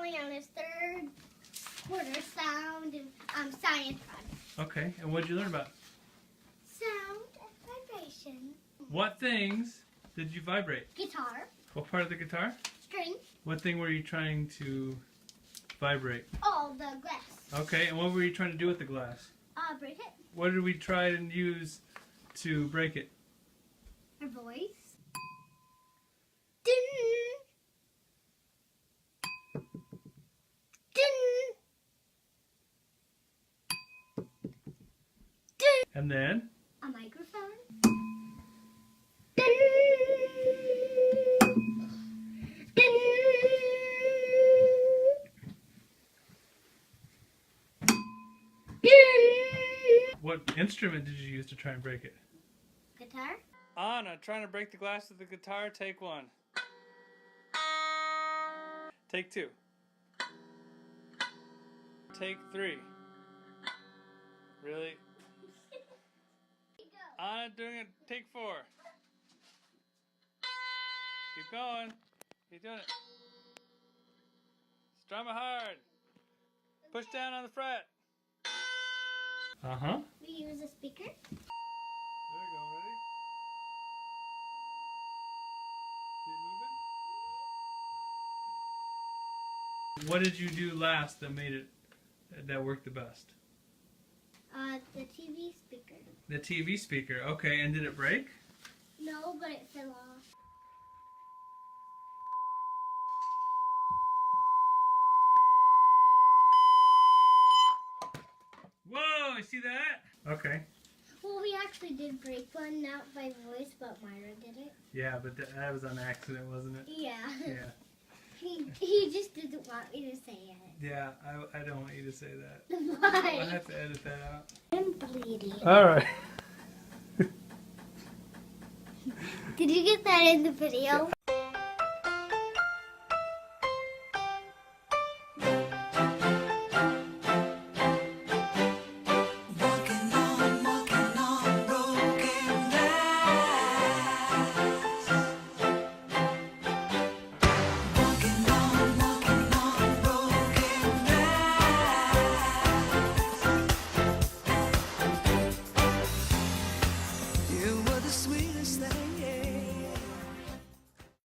Elliana's third quarter sound science project. Okay, and what did you learn about? Sound and vibration. What things did you vibrate? Guitar. What part of the guitar? String. What thing were you trying to vibrate? Oh, the glass. Okay, and what were you trying to do with the glass? Break it. What did we try and use to break it? Her voice. And then? A microphone. What instrument did you use to try and break it? Guitar. Anna, trying to break the glass of the guitar, take one. Take two. Take three. Really? Anna doing it, take four. Keep going. Keep doing it. Strum it hard. Push down on the fret. Uh-huh. We use a speaker. There we go, ready? Keep moving. What did you do last that made it, that worked the best? The TV speaker. The TV speaker, okay, and did it break? No, but it fell off. Whoa, you see that? Okay. Well, we actually did break one, not by voice, but Myra did it. Yeah, but that was on accident, wasn't it? Yeah. Yeah. He just didn't want me to say it. Yeah, I don't want you to say that. Why? I'll have to edit that out. I'm bleeding. Alright. Did you get that in the video?